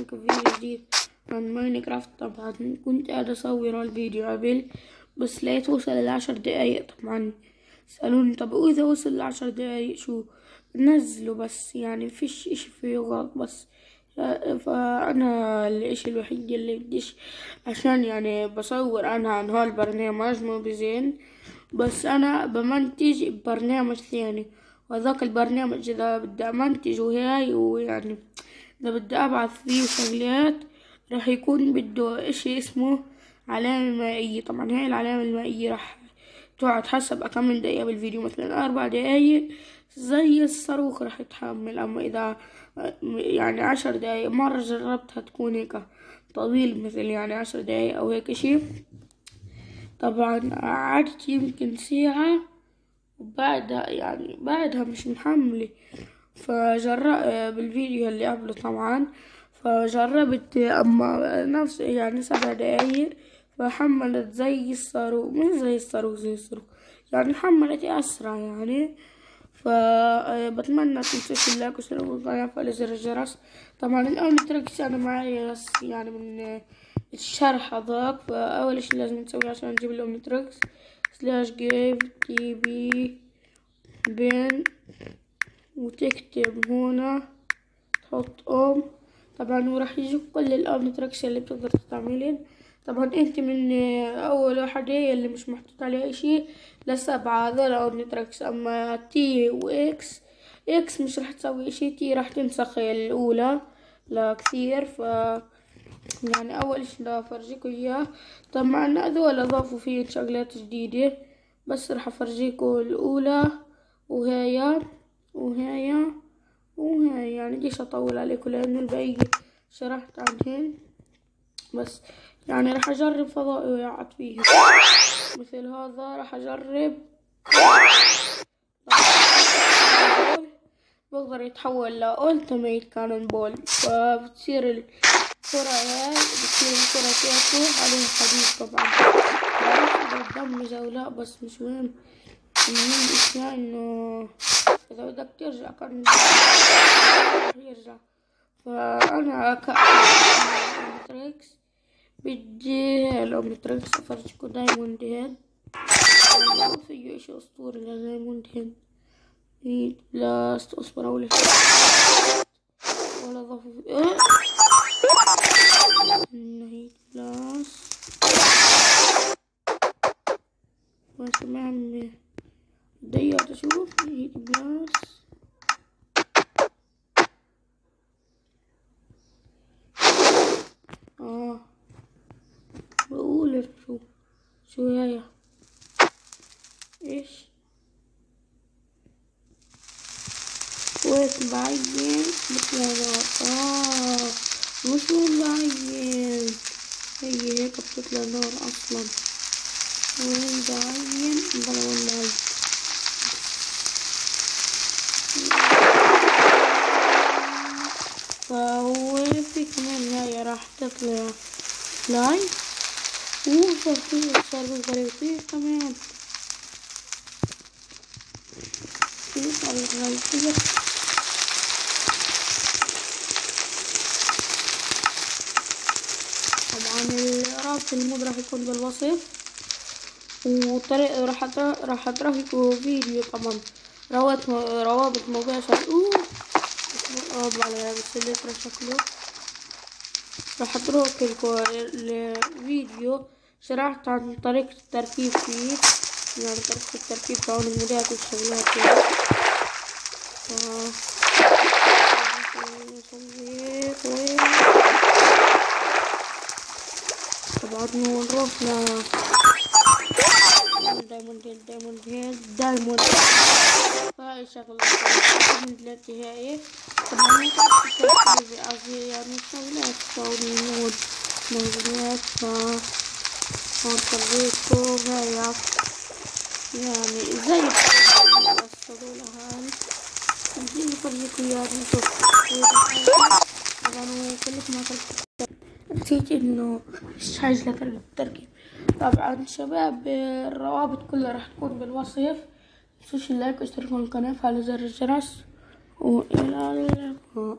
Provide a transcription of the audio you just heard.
معاكم في فيديو جديد عن ماينكرافت. طبعا كنت قاعدة اصور الفيديو قبل بس لقيت وصل ل10 دقايق. طبعا سألوني طب واذا وصل ل10 دقايق شو نزله، بس يعني مفيش اشي فيه غلط. بس فانا الاشي الوحيد اللي بديش عشان يعني بصور انا عن هالبرنامج مو بزين، بس انا بمنتج برنامج ثاني، وهذاك البرنامج اذا بدي امنتجه هاي ويعني اذا بدي ابعث فيه شغلات راح يكون بده اشي اسمه علامة مائية. طبعا هاي العلامة المائية راح تقعد حسب كم من دقيقة بالفيديو، مثلا 4 دقايق زي الصاروخ راح يتحمل. اما اذا يعني 10 دقايق، مرة جربتها تكون هيك طويل مثل يعني 10 دقايق او هيك اشي. طبعا قعدت يمكن ساعة وبعدها يعني بعدها مش محملة. بالفيديو اللي قبله طبعا فجربت اما نفس يعني 7 دقايق فحملت زي الصاروخ، مش زي الصاروخ، زي الصاروخ يعني حملت اسرع يعني. فبتمنى تنسوش اللايك واشتركوا بالقناة وفعلوا زر الجرس. طبعا الان تركز انا معايا بس يعني من الشرح هذاك. فاول اشي لازم تسويه عشان نجيب الأومنتريكس /give tb بين، وتكتب هنا تحط طبعا وراح يجيك كل الأومنتريكس اللي بتقدر تستعملين. طبعا انت من اول واحدة اللي مش محطوط عليها اشي ل7 هذول اومنتريكس. اما تي واكس، اكس مش راح تسوي اشي، تي راح تنسخ الاولى لكثير. يعني اول اشي دا افرجيكم اياه. طبعا هذول اضافوا فيه شغلات جديدة، بس راح افرجيكم الاولى وهي يعني ليش اطول عليكم لانه الباقي شرحت عنهن. بس يعني راح اجرب فضائي وقعد فيه مثل هذا. راح اجرب بقدر يتحول لأولتيميت كانون بول، فبتصير الكرة هاي بتصير الكرة تاعته عليها حديد. طبعا بعرفش اذا بدمج او لا بس مش مهم. المهم اشياء انه اذا بدك ترجع كان يرجع. فانا كأومنتريكس بدي الأومنتريكس افرجكم دايموند هيد. فيه اشي اسطوري لدايموند هيد هيد بلاست. اصبر اول ولا ضافوا هيد بلاست ما سمعني ضيعت. اشوف هيد بلاست بقول شو هي ايش ويت بعين مثل نار. مش بعين، هي هيك بتطلع نار اصلا. وين بعين بلا وين بعين. فهو في كمان هاي راح تطلع فلاي. صار بيقدر يطير كمان. صار يقدر يطير. طبعا رابط المود راح يكون بالوصف، وطريقة راح اترافقوا فيديو. طبعا روابط مباشرة على بس اللي شكله راح اترك لكم الفيديو شرحت عن طريقة التركيب فيه، يعني طريقة التركيب تاع المودات والشغلات طبعا نروح دايموند هاي شغلة دلوقتي. هاي طبعا يعني شغلات تسوي موجودات. فهنطريكم هاي يعني زي الصدولة هاي بدي افرجيكم اياها. طبعا وكلكم ما نسيت انه مش حاجة لطريقة التركيب. طبعا شباب الروابط كلها راح تكون بالوصف. متنسوش اللايك واشتركوا بالقناة وفعلوا زر الجرس، والى اللقاء.